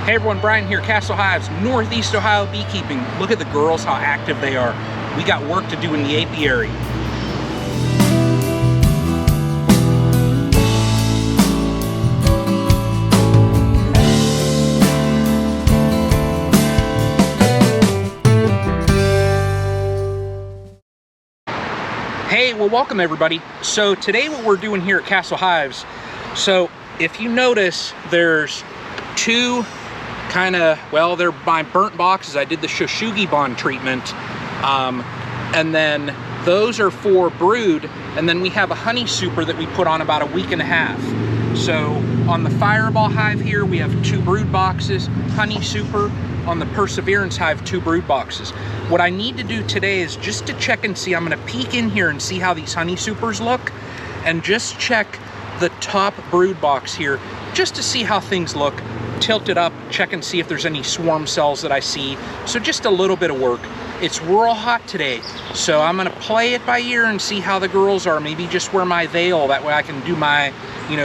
Hey everyone, Brian here, Castle Hives, Northeast Ohio Beekeeping. Look at the girls, how active they are. We got work to do in the apiary. Hey, well, welcome everybody. So today what we're doing here at Castle Hives, so if you notice, there's two they're my burnt boxes. I did the Shoshugi bond treatment, and then those are for brood, and then we have a honey super that we put on about a week and a half. So on the Fireball Hive here, we have 2 brood boxes, honey super. On the Perseverance Hive, 2 brood boxes. What I need to do today is just to check and see, I'm gonna peek in here and see how these honey supers look, and just check the top brood box here, just to see how things look. Tilt it up, check and see if there's any swarm cells that I see. So just a little bit of work. It's real hot today, so I'm gonna play it by ear and see how the girls are. Maybe just wear my veil, that way I can do my,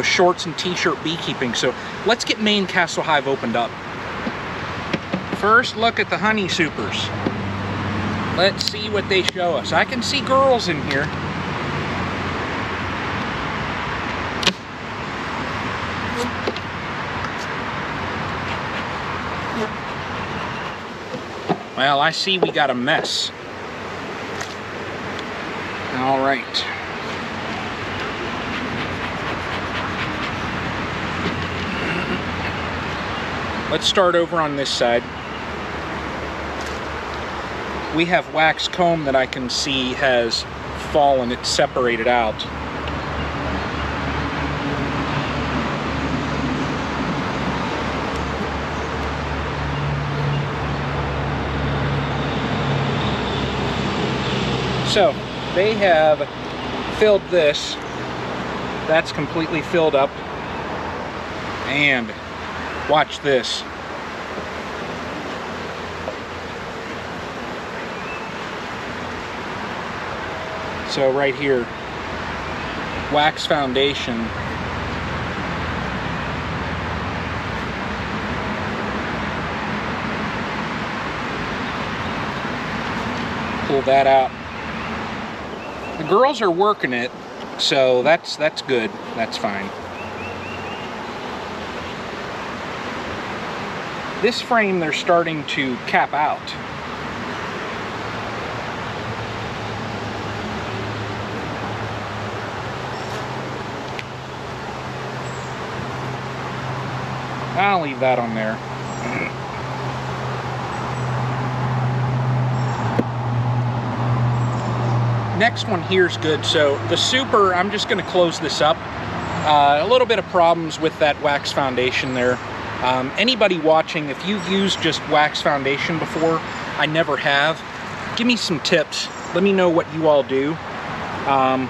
shorts and t-shirt beekeeping. So let's get main Castle Hive opened up. First, look at the honey supers. Let's see what they show us. I can see girls in here. Well, I see we got a mess. All right. Let's start over on this side. We have wax comb that I can see has fallen. It's separated out. So they have filled this. That's completely filled up. And watch this. So right here, wax foundation. Pull that out. The girls are working it, so that's good. That's fine. This frame they're starting to cap out. I'll leave that on there. Next one here is good. So the super, I'm just going to close this up. A little bit of problems with that wax foundation there. Anybody watching, if you've used just wax foundation before, I never have, give me some tips. Let me know what you all do. I'm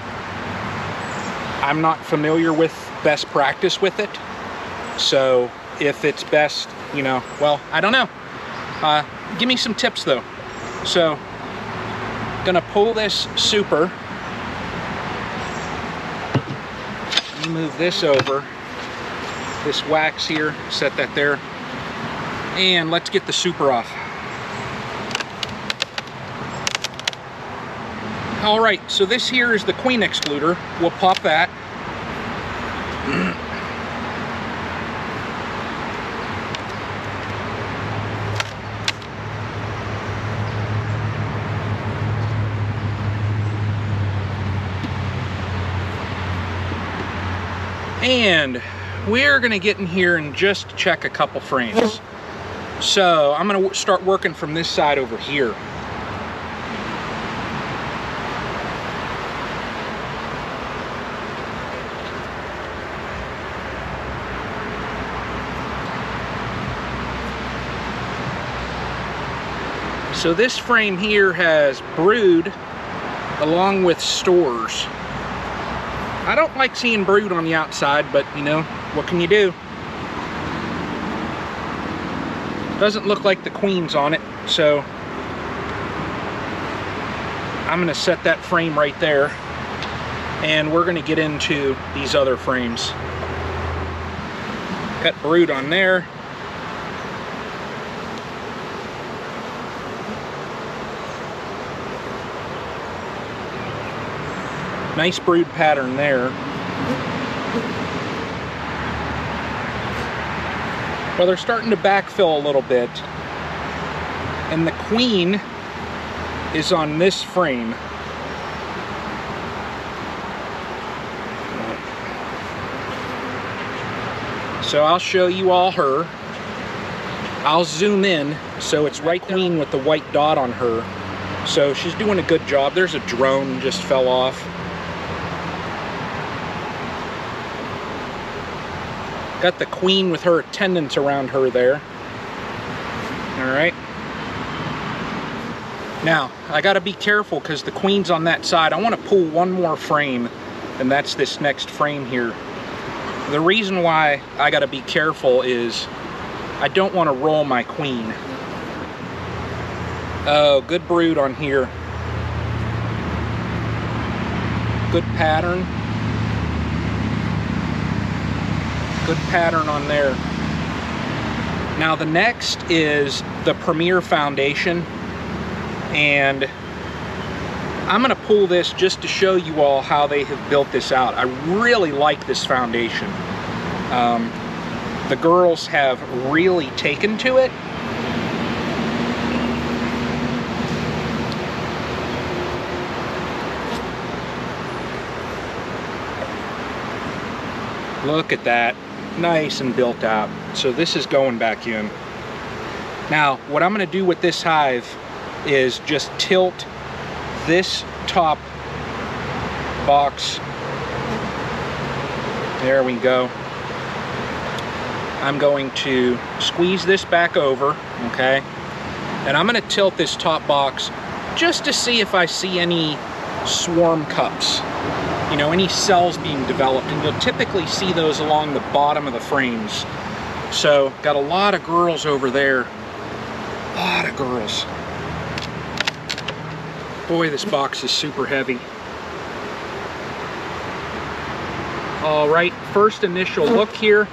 not familiar with best practice with it. So if it's best, well, I don't know. Give me some tips though. So, gonna pull this super. Let me move this over. This wax here, set that there. And let's get the super off. All right, so this here is the queen excluder. We'll pop that. And we're gonna get in here and just check a couple frames. So I'm gonna start working from this side over here. So this frame here has brood along with stores. I don't like seeing brood on the outside, but what can you do? Doesn't look like the queen's on it, so I'm gonna set that frame right there, and we're gonna get into these other frames. Cut brood on there. Nice brood pattern there. Well, they're starting to backfill a little bit. And the queen is on this frame. So I'll show you all her. I'll zoom in so it's right queen with the white dot on her. So she's doing a good job. There's a drone just fell off. Got the queen with her attendants around her there. All right. Now, I gotta be careful because the queen's on that side. I wanna pull one more frame, and that's this next frame here. The reason why I gotta be careful is I don't wanna roll my queen. Oh, good brood on here. Good pattern. Good pattern on there. Now the next is the Premier Foundation, and I'm gonna pull this just to show you all how they have built this out. I really like this foundation. The girls have really taken to it. Look at that, nice and built out. So this is going back in. Now, what I'm gonna do with this hive is just tilt this top box. There we go. I'm going to squeeze this back over, okay? And I'm gonna tilt this top box just to see if I see any swarm cups. You know, any cells being developed, and you'll typically see those along the bottom of the frames. So, got a lot of girls over there. A lot of girls. Boy, this box is super heavy. All right, first initial look here.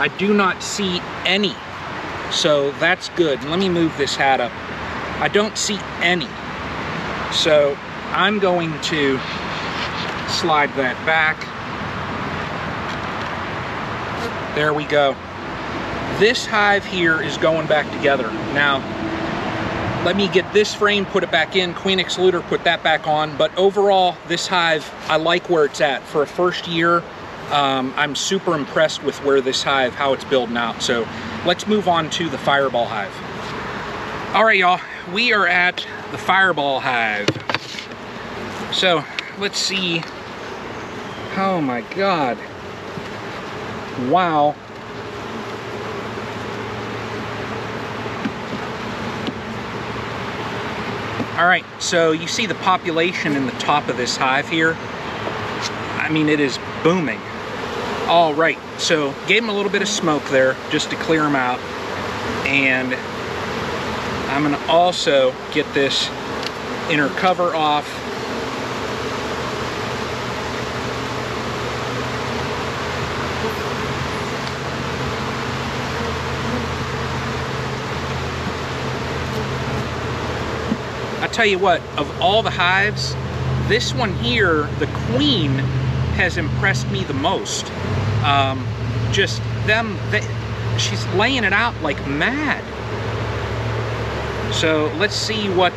I do not see any, so that's good. Let me move this hat up. I don't see any. So, I'm going to slide that back. There we go. This hive here is going back together. Now, let me get this frame, put it back in, Queen Excluder, put that back on. But overall, this hive, I like where it's at. For a first year, I'm super impressed with where this hive, how it's building out. So let's move on to the Fireball Hive. All right, y'all, we are at the Fireball Hive. So let's see. Oh my God. Wow. All right, so you see the population in the top of this hive here. I mean, it is booming. All right, so gave them a little bit of smoke there just to clear them out. And I'm gonna also get this inner cover off. I tell you what, of all the hives, this one here, the queen, has impressed me the most. Just them, she's laying it out like mad. So let's see what,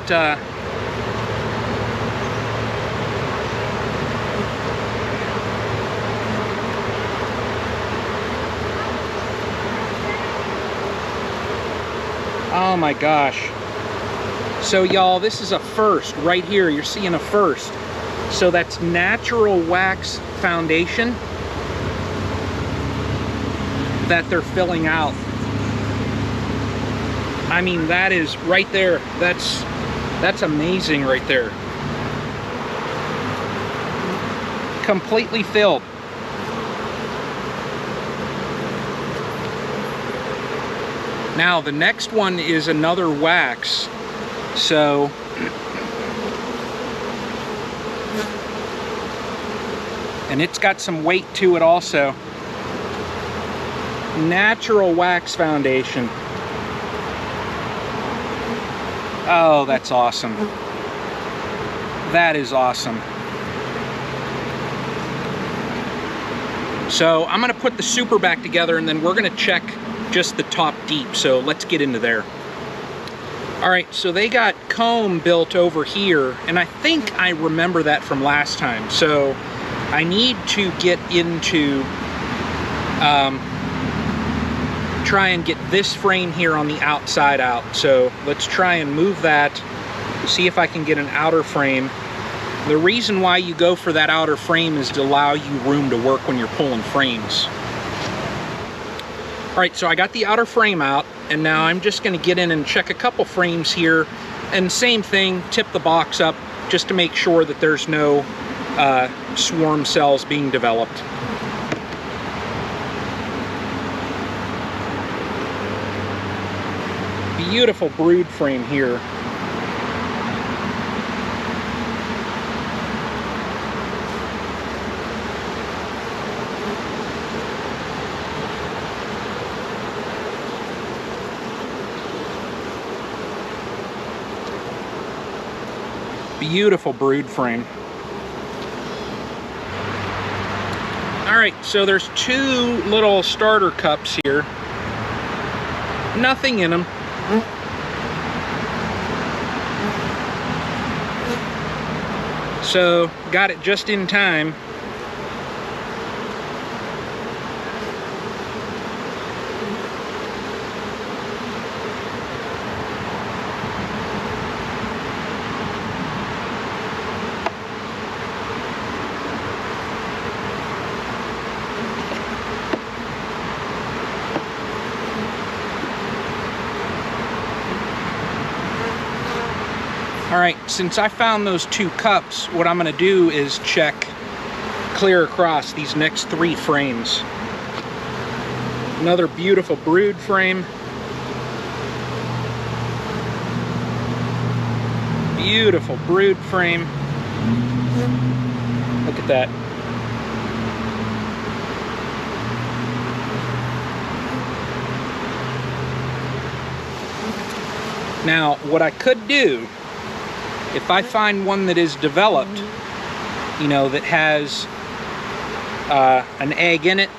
oh my gosh. So y'all, this is a first right here. You're seeing a first. So that's natural wax foundation that they're filling out. I mean, that is right there. That's amazing right there. Completely filled. Now the next one is another wax. So and it's got some weight to it also. Natural wax foundation. Oh, that's awesome. That is awesome. So I'm gonna put the super back together and then we're gonna check just the top deep. So let's get into there. All right, so they got comb built over here, and I think I remember that from last time. So I need to get into, try and get this frame here on the outside out. So let's try and move that, see if I can get an outer frame. The reason why you go for that outer frame is to allow you room to work when you're pulling frames. All right, so I got the outer frame out, and now I'm just gonna get in and check a couple frames here, and same thing, tip the box up just to make sure that there's no swarm cells being developed. Beautiful brood frame here. Beautiful brood frame. All right, so there's two little starter cups here. Nothing in them. So got it just in time. All right, since I found those two cups, what I'm gonna do is check clear across these next three frames. Another beautiful brood frame. Beautiful brood frame. Look at that. Now, what I could do, if I find one that is developed, you know, that has an egg in it,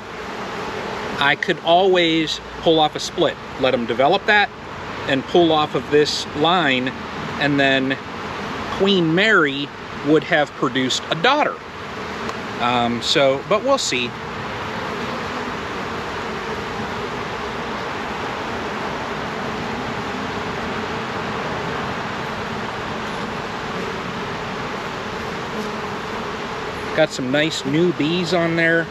I could always pull off a split. Let them develop that and pull off of this line, and then Queen Mary would have produced a daughter. But we'll see. Got some nice new bees on there.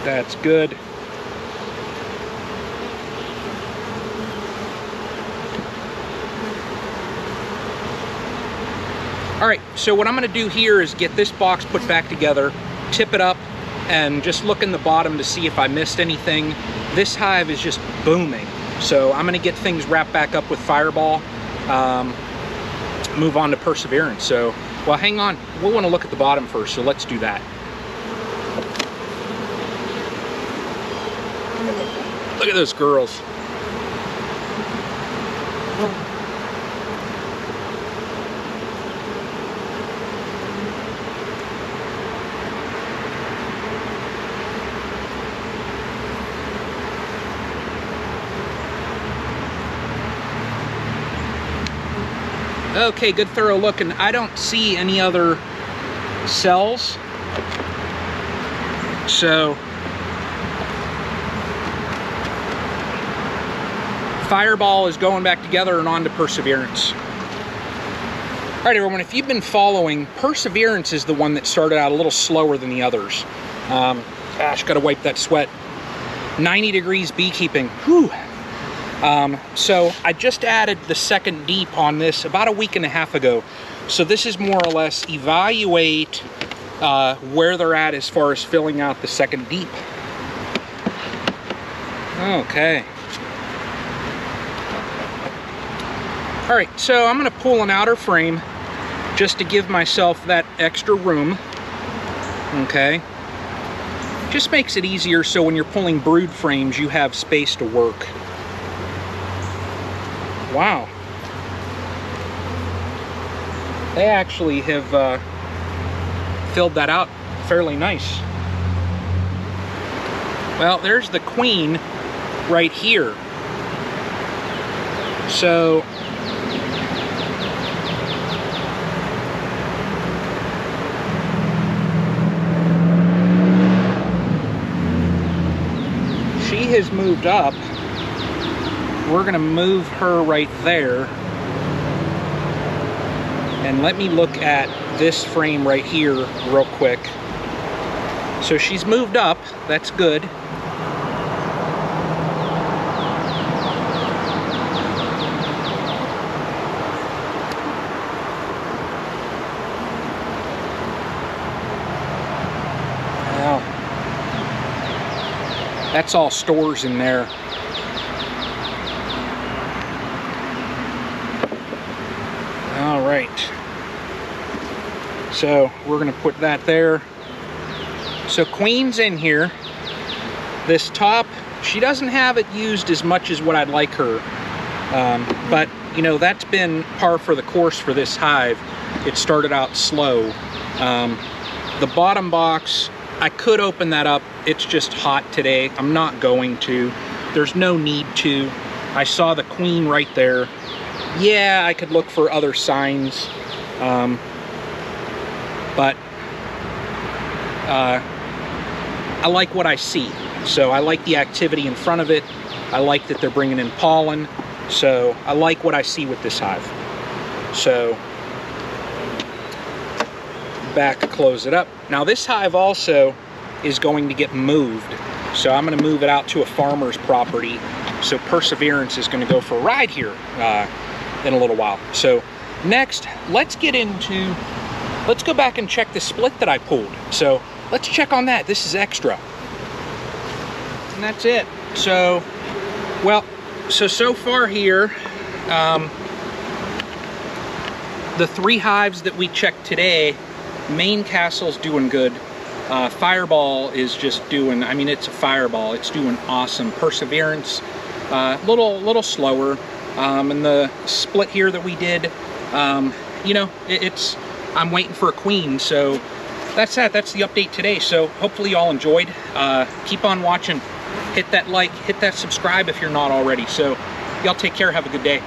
That's good. All right, so what I'm gonna do here is get this box put back together, tip it up, and just look in the bottom to see if I missed anything. This hive is just booming. So I'm gonna get things wrapped back up with Fireball, move on to Perseverance. So, well, hang on, we'll wanna look at the bottom first, so let's do that. Look at those girls. Okay, good thorough look, and I don't see any other cells. So Fireball is going back together and on to Perseverance. All right, everyone, if you've been following, Perseverance is the one that started out a little slower than the others. Gosh, gotta wipe that sweat. 90 degrees beekeeping, whew. So I just added the second deep on this about a week and a half ago. So this is more or less evaluate where they're at as far as filling out the second deep. Okay. All right, so I'm gonna pull an outer frame just to give myself that extra room. Okay. Just makes it easier so when you're pulling brood frames, you have space to work. Wow. They actually have filled that out fairly nice. Well, there's the queen right here. So she has moved up. We're gonna move her right there. And let me look at this frame right here real quick. So she's moved up, that's good. Now, that's all stores in there. All right. So we're gonna put that there. So queen's in here. This top, she doesn't have it used as much as what I'd like her. But you know, that's been par for the course for this hive. It started out slow. The bottom box, I could open that up. It's just hot today. I'm not going to. There's no need to. I saw the queen right there. Yeah, I could look for other signs. But I like what I see. So I like the activity in front of it. I like that they're bringing in pollen. So I like what I see with this hive. So back, close it up. Now this hive also is going to get moved. So I'm going to move it out to a farmer's property. So Perseverance is going to go for a ride here in a little while. So next, let's go back and check the split that I pulled. So let's check on that. This is extra. And that's it. So, well, so far here, the 3 hives that we checked today, Main Castle's doing good. Fireball is just doing, I mean, it's a fireball. It's doing awesome. Perseverance, little slower. And the split here that we did, you know, I'm waiting for a queen. So that's that. That's the update today. So hopefully y'all enjoyed. Keep on watching. Hit that like, hit that subscribe if you're not already. So y'all take care. Have a good day.